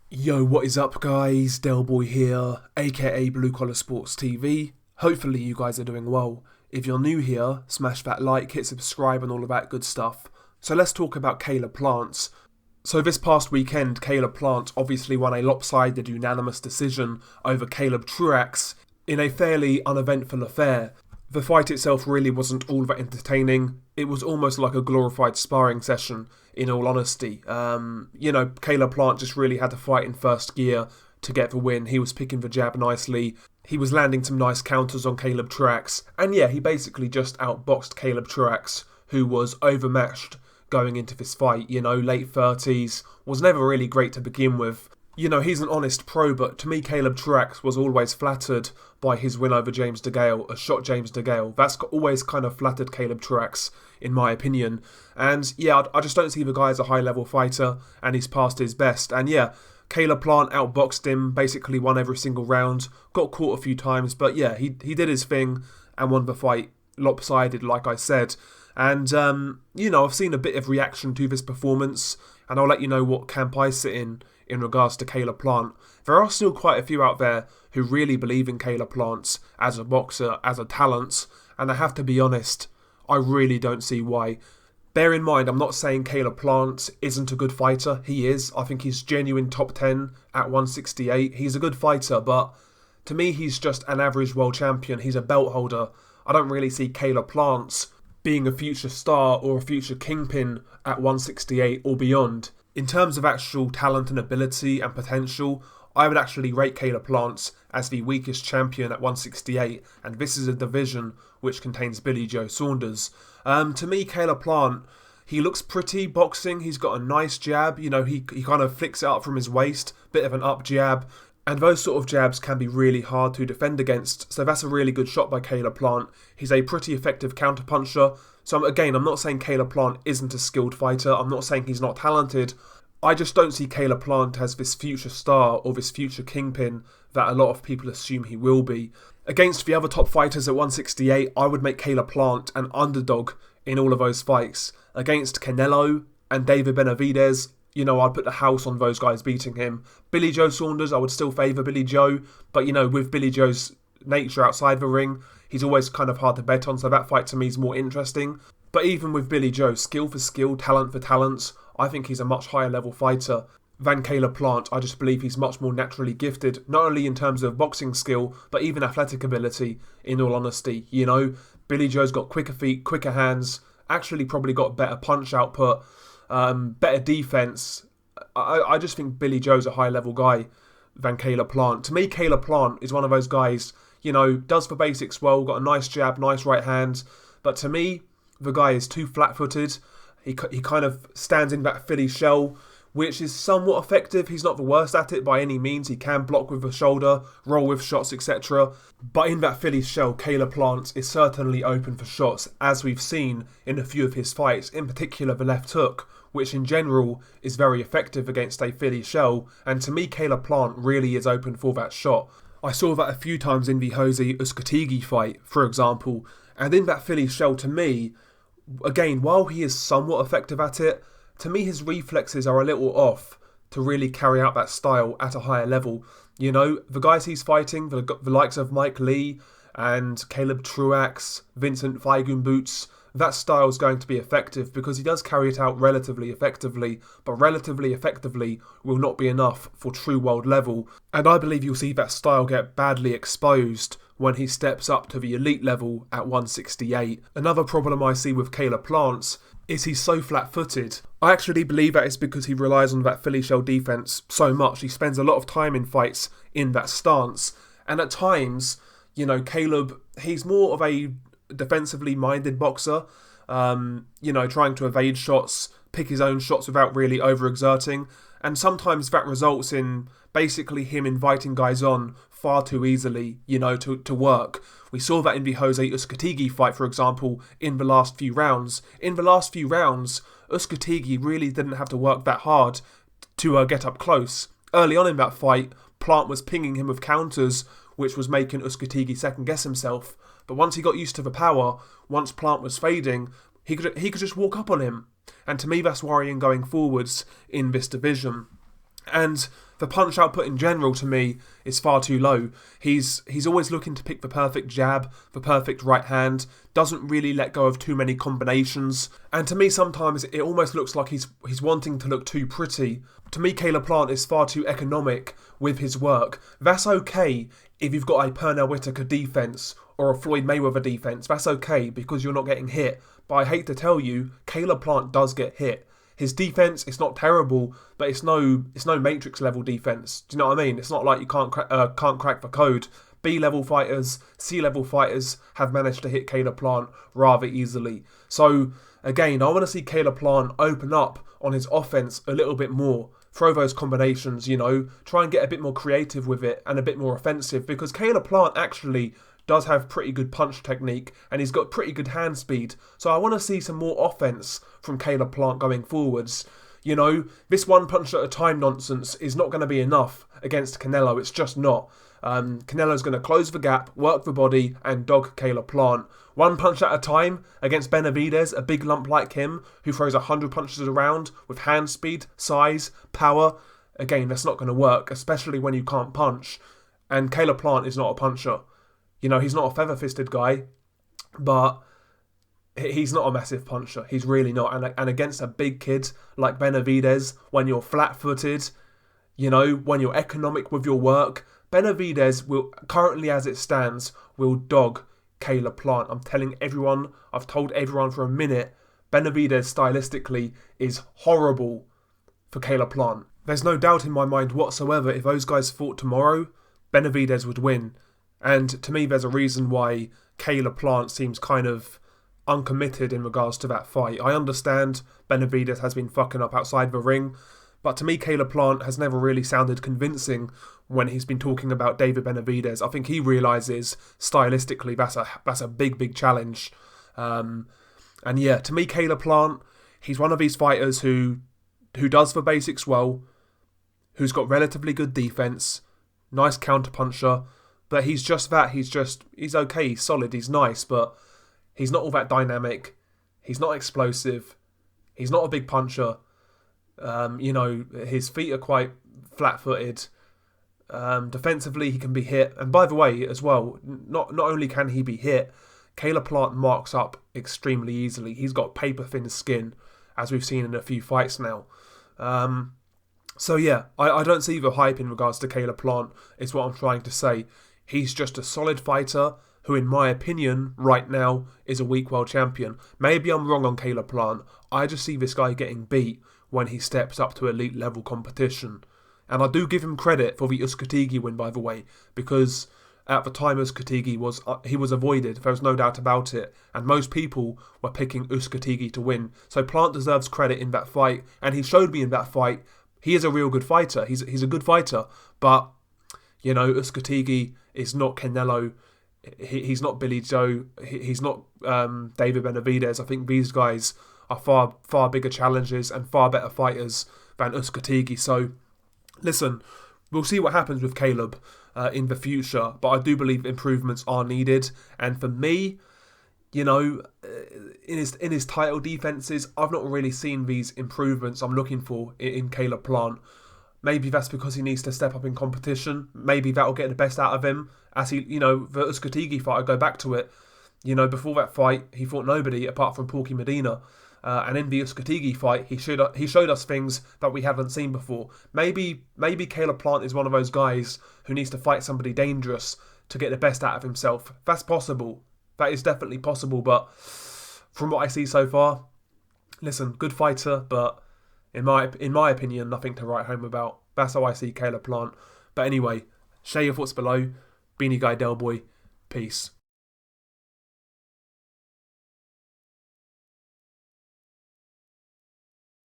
Yo, what is up, guys? Delboy here, aka Blue Collar Sports TV. Hopefully, you guys are doing well. If you're new here, smash that like, hit subscribe, and all of that good stuff. So, let's talk about Caleb Plant. So, this past weekend, Caleb Plant obviously won a lopsided unanimous decision over Caleb Truax in a fairly uneventful affair. The fight itself really wasn't all that entertaining. It was almost like a glorified sparring session, in all honesty. Caleb Plant just really had to fight in first gear to get the win. He was picking the jab nicely. He was landing some nice counters on Caleb Truax. And yeah, he basically just outboxed Caleb Truax, who was overmatched going into this fight. Late 30s, was never really great to begin with. He's an honest pro, but to me, Caleb Truax was always flattered by his win over James DeGale, shot James DeGale. That's always kind of flattered Caleb Truax, in my opinion. And yeah, I just don't see the guy as a high-level fighter, and he's past his best. And yeah, Caleb Plant outboxed him, basically won every single round, got caught a few times, but yeah, he did his thing and won the fight lopsided, like I said. And, I've seen a bit of reaction to this performance, and I'll let you know what camp I sit in regards to Caleb Plant. There are still quite a few out there who really believe in Caleb Plant as a boxer, as a talent, and I have to be honest, I really don't see why. Bear in mind, I'm not saying Caleb Plant isn't a good fighter. He is. I think he's genuine top 10 at 168. He's a good fighter, but to me, he's just an average world champion. He's a belt holder. I don't really see Caleb Plant being a future star or a future kingpin at 168 or beyond. In terms of actual talent and ability and potential, I would actually rate Caleb Plant as the weakest champion at 168, and this is a division which contains Billy Joe Saunders. To me, Caleb Plant, he looks pretty boxing. He's got a nice jab. He kind of flicks it up from his waist, bit of an up jab. And those sort of jabs can be really hard to defend against. So that's a really good shot by Caleb Plant. He's a pretty effective counterpuncher. So again, I'm not saying Caleb Plant isn't a skilled fighter. I'm not saying he's not talented. I just don't see Caleb Plant as this future star or this future kingpin that a lot of people assume he will be. Against the other top fighters at 168, I would make Caleb Plant an underdog in all of those fights. Against Canelo and David Benavidez, I'd put the house on those guys beating him. Billy Joe Saunders, I would still favour Billy Joe, but with Billy Joe's nature outside the ring, he's always kind of hard to bet on, so that fight to me is more interesting. But even with Billy Joe, skill for skill, talent for talent, I think he's a much higher level fighter than Caleb Plant. I just believe he's much more naturally gifted, not only in terms of boxing skill, but even athletic ability, in all honesty. Billy Joe's got quicker feet, quicker hands, actually probably got better punch output, better defense. I just think Billy Joe's a high level guy than Caleb Plant. To me, Caleb Plant is one of those guys, does the basics well, got a nice jab, nice right hand, but to me, the guy is too flat-footed. He kind of stands in that Philly shell, which is somewhat effective. He's not the worst at it by any means. He can block with the shoulder, roll with shots, etc. But in that Philly shell, Caleb Plant is certainly open for shots, as we've seen in a few of his fights, in particular the left hook, which in general is very effective against a Philly shell. And to me, Caleb Plant really is open for that shot. I saw that a few times in the Jose Uzcategui fight, for example. And in that Philly shell, to me, again, while he is somewhat effective at it, to me his reflexes are a little off to really carry out that style at a higher level. The guys he's fighting, the likes of Mike Lee and Caleb Truax, Vincent Feigun Boots, that style is going to be effective because he does carry it out relatively effectively, but relatively effectively will not be enough for true world level. And I believe you'll see that style get badly exposed when he steps up to the elite level at 168. Another problem I see with Caleb Plant is he's so flat-footed. I actually believe that it's because he relies on that Philly shell defense so much. He spends a lot of time in fights in that stance. And at times, Caleb, he's more of a defensively minded boxer, trying to evade shots, pick his own shots without really overexerting. And sometimes that results in basically him inviting guys on far too easily, to work. We saw that in the Jose Uzcategui fight, for example, in the last few rounds. In the last few rounds, Uzcategui really didn't have to work that hard to get up close. Early on in that fight, Plant was pinging him with counters, which was making Uzcategui second-guess himself. But once he got used to the power, once Plant was fading, he could just walk up on him. And to me, that's worrying going forwards in this division. And the punch output in general, to me, is far too low. He's always looking to pick the perfect jab, the perfect right hand, doesn't really let go of too many combinations. And to me, sometimes it almost looks like he's wanting to look too pretty. To me, Caleb Plant is far too economic with his work. That's okay if you've got a Pernell Whitaker defense or a Floyd Mayweather defense. That's okay because you're not getting hit. But I hate to tell you, Caleb Plant does get hit. His defense, it's not terrible, but it's no Matrix level defense. Do you know what I mean? It's not like you can't crack the code. B level fighters, C level fighters have managed to hit Caleb Plant rather easily. So again, I want to see Caleb Plant open up on his offense a little bit more. Throw those combinations, try and get a bit more creative with it and a bit more offensive, because Caleb Plant actually does have pretty good punch technique and he's got pretty good hand speed. So I want to see some more offense from Caleb Plant going forwards. This one punch at a time nonsense is not going to be enough against Canelo. It's just not. Canelo's going to close the gap, work the body and dog Caleb Plant. One punch at a time against Benavidez, a big lump like him, who throws 100 punches around with hand speed, size, power. Again, that's not going to work, especially when you can't punch. And Caleb Plant is not a puncher. He's not a feather-fisted guy, but he's not a massive puncher. He's really not. And against a big kid like Benavidez, when you're flat-footed, when you're economic with your work, Benavidez will, currently as it stands, will dog Caleb Plant. I'm telling everyone, I've told everyone for a minute, Benavidez stylistically is horrible for Caleb Plant. There's no doubt in my mind whatsoever, if those guys fought tomorrow, Benavidez would win. And to me, there's a reason why Caleb Plant seems kind of uncommitted in regards to that fight. I understand Benavidez has been fucking up outside the ring, but to me, Caleb Plant has never really sounded convincing when he's been talking about David Benavidez. I think he realises stylistically that's a big challenge. And yeah, to me, Caleb Plant, he's one of these fighters who does the basics well, who's got relatively good defence, nice counter-puncher. But he's just that. He's okay. He's solid. He's nice. But he's not all that dynamic. He's not explosive. He's not a big puncher. His feet are quite flat-footed. Defensively, he can be hit. And by the way, as well, not only can he be hit, Caleb Plant marks up extremely easily. He's got paper-thin skin, as we've seen in a few fights now. So yeah, I don't see the hype in regards to Caleb Plant, is what I'm trying to say. He's just a solid fighter who, in my opinion, right now, is a weak world champion. Maybe I'm wrong on Caleb Plant. I just see this guy getting beat when he steps up to elite level competition. And I do give him credit for the Uskatigi win, by the way, because at the time Uskatigi was avoided. There was no doubt about it. And most people were picking Uskatigi to win. So Plant deserves credit in that fight. And he showed me in that fight he is a real good fighter. He's a good fighter. But, Uskatigi is not Canelo. He's not Billy Joe. He's not David Benavidez. I think these guys are far bigger challenges and far better fighters than Uskatigi. So, listen, we'll see what happens with Caleb in the future. But I do believe improvements are needed. And for me, in his title defences, I've not really seen these improvements I'm looking for in Caleb Plant. Maybe that's because he needs to step up in competition. Maybe that'll get the best out of him. As the Uskatigi fight, I go back to it. Before that fight, he fought nobody apart from Porky Medina. And in the Uskatigi fight, he showed us things that we haven't seen before. Maybe Caleb Plant is one of those guys who needs to fight somebody dangerous to get the best out of himself. That's possible. That is definitely possible. But from what I see so far, listen, good fighter, but in my opinion, nothing to write home about. That's how I see Caleb Plant. But anyway, share your thoughts below. Beanie Guy Del Boy. Peace.